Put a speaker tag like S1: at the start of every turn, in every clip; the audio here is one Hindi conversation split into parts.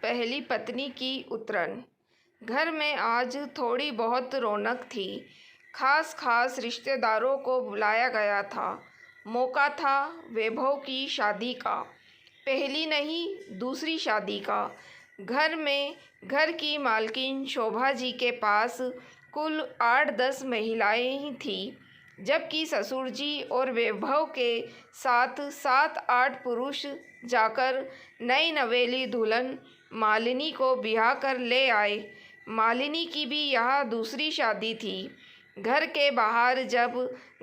S1: पहली पत्नी की उतरन। घर में आज थोड़ी बहुत रौनक थी। खास रिश्तेदारों को बुलाया गया था। मौका था वैभव की शादी का। पहली नहीं, दूसरी शादी का। घर की मालकिन शोभा जी के पास कुल 8-10 महिलाएं ही थीं, जबकि ससुर जी और वैभव के साथ 7-8 पुरुष जाकर नई नवेली दुल्हन मालिनी को ब्याह कर ले आए। मालिनी की भी यह दूसरी शादी थी। घर के बाहर जब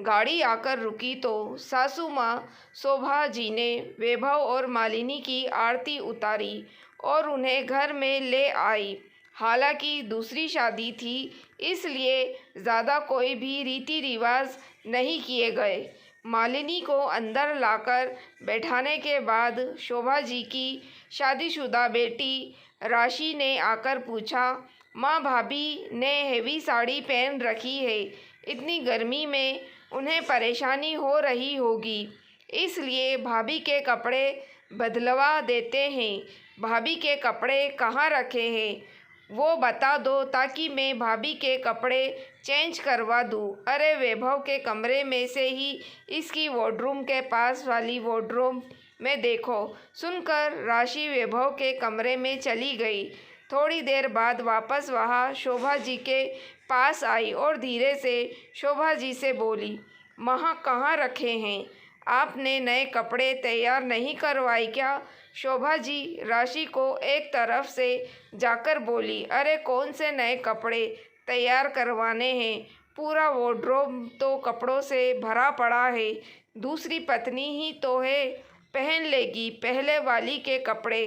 S1: गाड़ी आकर रुकी तो सासू माँ शोभा जी ने वैभव और मालिनी की आरती उतारी और उन्हें घर में ले आई। हालांकि दूसरी शादी थी, इसलिए ज़्यादा कोई भी रीति रिवाज नहीं किए गए। मालिनी को अंदर लाकर बैठाने के बाद शोभा जी की शादीशुदा बेटी राशि ने आकर पूछा, माँ, भाभी ने हेवी साड़ी पहन रखी है, इतनी गर्मी में उन्हें परेशानी हो रही होगी, इसलिए भाभी के कपड़े बदलवा देते हैं। भाभी के कपड़े कहाँ रखे हैं, वो बता दो ताकि मैं भाभी के कपड़े चेंज करवा दूँ। अरे, वैभव के कमरे में से ही इसकी वॉर्डरूम के पास वाली वॉर्डरूम में देखो। सुनकर राशि वैभव के कमरे में चली गई। थोड़ी देर बाद वापस वहाँ शोभा जी के पास आई और धीरे से शोभा जी से बोली, माँ, कहाँ रखे हैं? आपने नए कपड़े तैयार नहीं करवाए क्या? शोभा जी राशि को एक तरफ से जाकर बोली, अरे कौन से नए कपड़े तैयार करवाने हैं, पूरा वॉर्डरोब तो कपड़ों से भरा पड़ा है। दूसरी पत्नी ही तो है, पहन लेगी पहले वाली के कपड़े।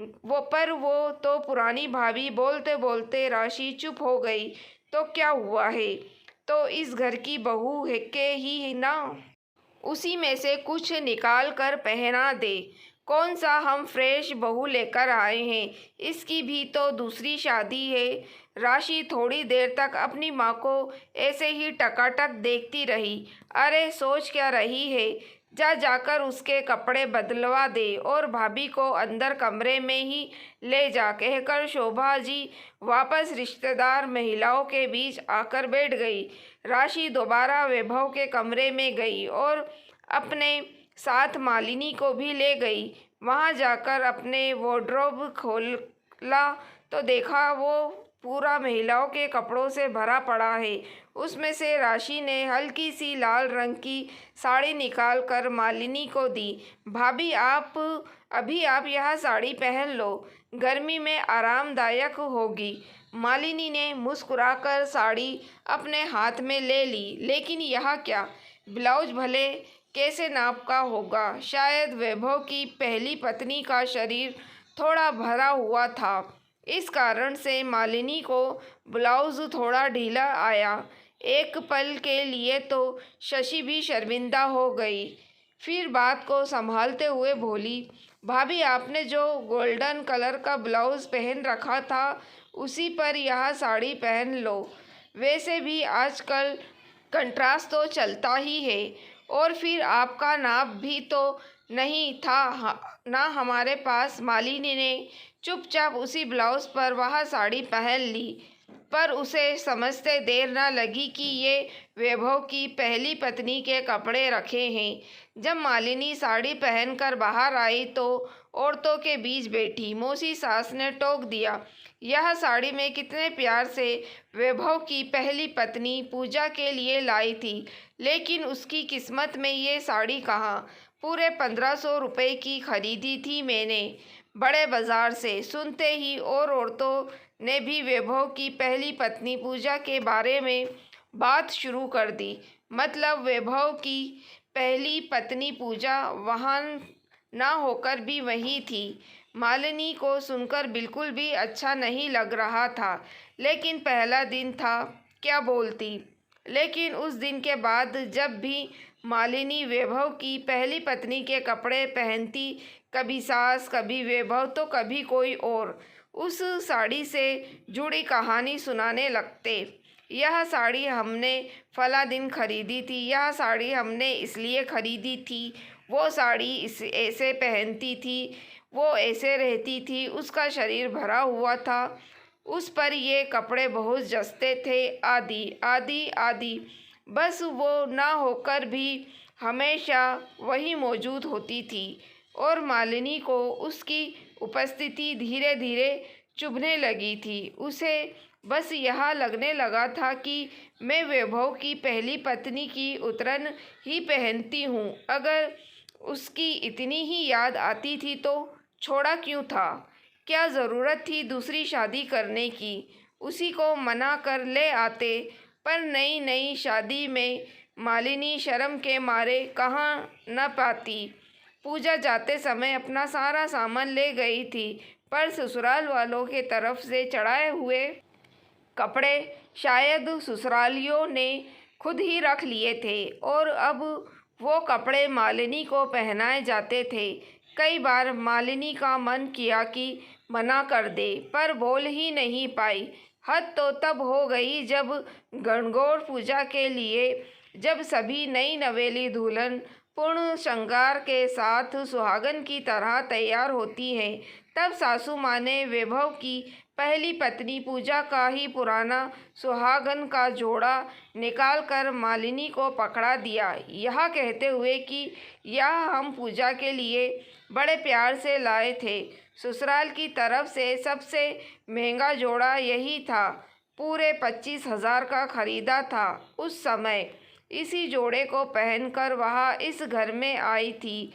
S1: वो तो पुरानी भाभी। बोलते बोलते राशि चुप हो गई। तो क्या हुआ है, तो इस घर की बहू है के ही ना, उसी में से कुछ निकाल कर पहना दे। कौन सा हम फ्रेश बहू लेकर आए हैं, इसकी भी तो दूसरी शादी है। राशि थोड़ी देर तक अपनी माँ को ऐसे ही टकाटक देखती रही। अरे, सोच क्या रही है, जाकर उसके कपड़े बदलवा दे और भाभी को अंदर कमरे में ही ले जा, कहकर शोभा जी वापस रिश्तेदार महिलाओं के बीच आकर बैठ गई। राशि दोबारा वैभव के कमरे में गई और अपने साथ मालिनी को भी ले गई। वहां जाकर अपने वॉर्डरोब खोला तो देखा वो पूरा महिलाओं के कपड़ों से भरा पड़ा है। उसमें से राशि ने हल्की सी लाल रंग की साड़ी निकाल कर मालिनी को दी। भाभी, आप यह साड़ी पहन लो, गर्मी में आरामदायक होगी। मालिनी ने मुस्कुराकर साड़ी अपने हाथ में ले ली। लेकिन यह क्या, ब्लाउज भले कैसे नाप का होगा? शायद वैभव की पहली पत्नी का शरीर थोड़ा भरा हुआ था, इस कारण से मालिनी को ब्लाउज थोड़ा ढीला आया। एक पल के लिए तो शशि भी शर्मिंदा हो गई। फिर बात को संभालते हुए बोली, भाभी, आपने जो गोल्डन कलर का ब्लाउज पहन रखा था उसी पर यह साड़ी पहन लो। वैसे भी आजकल कंट्रास्ट तो चलता ही है, और फिर आपका नाप भी तो नहीं था ना हमारे पास। मालिनी ने चुपचाप उसी ब्लाउज पर वह साड़ी पहन ली, पर उसे समझते देर न लगी कि ये वैभव की पहली पत्नी के कपड़े रखे हैं। जब मालिनी साड़ी पहनकर बाहर आई तो औरतों के बीच बैठी मौसी सास ने टोक दिया, यह साड़ी मैं कितने प्यार से वैभव की पहली पत्नी पूजा के लिए लाई थी, लेकिन उसकी किस्मत में ये साड़ी कहाँ? पूरे 1500 रुपये की खरीदी थी मैंने बड़े बाजार से। सुनते ही और औरतों ने भी वैभव की पहली पत्नी पूजा के बारे में बात शुरू कर दी। मतलब वैभव की पहली पत्नी पूजा वहाँ ना होकर भी वहीं थी। मालिनी को सुनकर बिल्कुल भी अच्छा नहीं लग रहा था, लेकिन पहला दिन था, क्या बोलती। लेकिन उस दिन के बाद जब भी मालिनी वैभव की पहली पत्नी के कपड़े पहनती, कभी सास, कभी वैभव, तो कभी कोई और, उस साड़ी से जुड़ी कहानी सुनाने लगते। यह साड़ी हमने फला दिन खरीदी थी, यह साड़ी हमने इसलिए खरीदी थी, वो साड़ी ऐसे पहनती थी, वो ऐसे रहती थी, उसका शरीर भरा हुआ था, उस पर ये कपड़े बहुत जचते थे, आदि आदि आदि। बस वो ना होकर भी हमेशा वही मौजूद होती थी और मालिनी को उसकी उपस्थिति धीरे धीरे चुभने लगी थी। उसे बस यह लगने लगा था कि मैं वैभव की पहली पत्नी की उतरन ही पहनती हूँ। अगर उसकी इतनी ही याद आती थी तो छोड़ा क्यों था? क्या ज़रूरत थी दूसरी शादी करने की? उसी को मना कर ले आते। पर नई नई शादी में मालिनी शर्म के मारे कहाँ न पाती। पूजा जाते समय अपना सारा सामान ले गई थी, पर ससुराल वालों के तरफ से चढ़ाए हुए कपड़े शायद ससुरालियों ने खुद ही रख लिए थे और अब वो कपड़े मालिनी को पहनाए जाते थे। कई बार मालिनी का मन किया कि मना कर दे, पर बोल ही नहीं पाई। हद तो तब हो गई जब गणगौर पूजा के लिए जब सभी नई नवेली दुल्हन पूर्ण श्रृंगार के साथ सुहागन की तरह तैयार होती है, तब सासू माँ ने वैभव की पहली पत्नी पूजा का ही पुराना सुहागन का जोड़ा निकाल कर मालिनी को पकड़ा दिया, यह कहते हुए कि यह हम पूजा के लिए बड़े प्यार से लाए थे। ससुराल की तरफ से सबसे महंगा जोड़ा यही था, पूरे 25,000 का खरीदा था उस समय। इसी जोड़े को पहनकर वह इस घर में आई थी।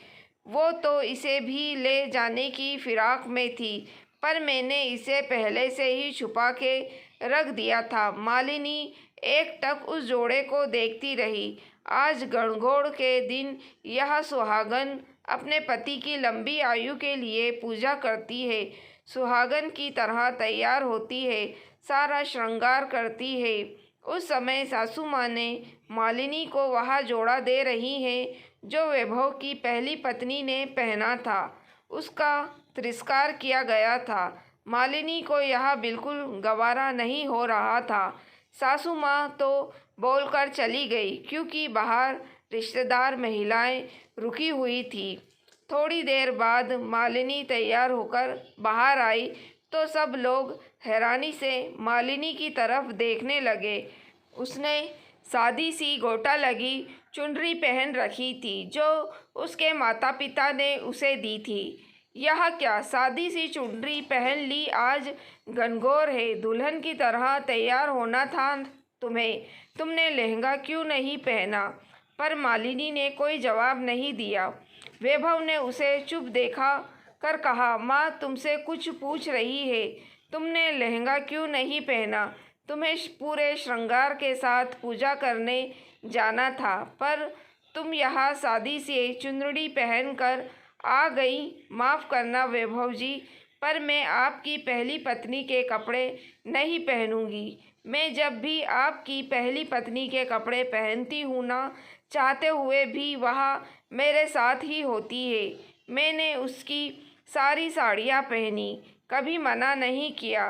S1: वो तो इसे भी ले जाने की फिराक में थी, पर मैंने इसे पहले से ही छुपा के रख दिया था। मालिनी एकटक उस जोड़े को देखती रही। आज गणगौर के दिन यह सुहागन अपने पति की लंबी आयु के लिए पूजा करती है, सुहागन की तरह तैयार होती है, सारा श्रृंगार करती है। उस समय सासू माँ ने मालिनी को वह जोड़ा दे रही है जो वैभव की पहली पत्नी ने पहना था। उसका तिरस्कार किया गया था। मालिनी को यह बिल्कुल गवारा नहीं हो रहा था। सासू माँ तो बोलकर चली गई, क्योंकि बाहर रिश्तेदार महिलाएं रुकी हुई थी। थोड़ी देर बाद मालिनी तैयार होकर बाहर आई तो सब लोग हैरानी से मालिनी की तरफ देखने लगे। उसने सादी सी गोटा लगी चुनरी पहन रखी थी, जो उसके माता पिता ने उसे दी थी। यह क्या सादी सी चुनरी पहन ली? आज गणगौर है, दुल्हन की तरह तैयार होना था तुम्हें। तुमने लहंगा क्यों नहीं पहना? पर मालिनी ने कोई जवाब नहीं दिया। वैभव ने उसे चुप देखा कर कहा, माँ तुमसे कुछ पूछ रही है। तुमने लहंगा क्यों नहीं पहना? तुम्हें पूरे श्रृंगार के साथ पूजा करने जाना था, पर तुम यहाँ सादी से चुनरी पहनकर आ गई। माफ़ करना वैभव जी, पर मैं आपकी पहली पत्नी के कपड़े नहीं पहनूंगी। मैं जब भी आपकी पहली पत्नी के कपड़े पहनती हूँ ना, चाहते हुए भी वह मेरे साथ ही होती है। मैंने उसकी सारी साड़ियाँ पहनी, कभी मना नहीं किया,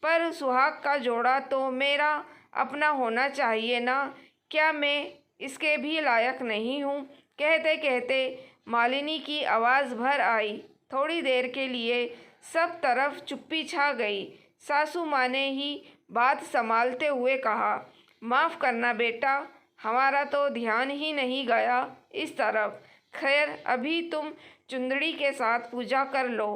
S1: पर सुहाग का जोड़ा तो मेरा अपना होना चाहिए ना। क्या मैं इसके भी लायक नहीं हूँ? कहते कहते मालिनी की आवाज़ भर आई। थोड़ी देर के लिए सब तरफ चुप्पी छा गई। सासू माँ ने ही बात संभालते हुए कहा, माफ़ करना बेटा, हमारा तो ध्यान ही नहीं गया इस तरफ। खैर, अभी तुम चुंदड़ी के साथ पूजा कर लो,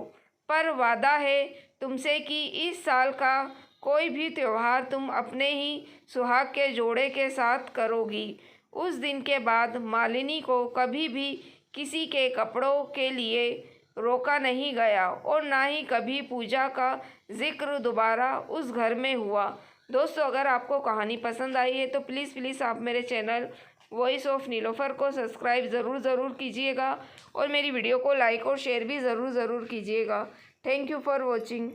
S1: पर वादा है तुमसे कि इस साल का कोई भी त्यौहार तुम अपने ही सुहाग के जोड़े के साथ करोगी। उस दिन के बाद मालिनी को कभी भी किसी के कपड़ों के लिए रोका नहीं गया और ना ही कभी पूजा का जिक्र दोबारा उस घर में हुआ। दोस्तों, अगर आपको कहानी पसंद आई है तो प्लीज़ आप मेरे चैनल वॉइस ऑफ नीलोफर को सब्सक्राइब ज़रूर कीजिएगा और मेरी वीडियो को लाइक और शेयर भी ज़रूर कीजिएगा। Thank you for watching.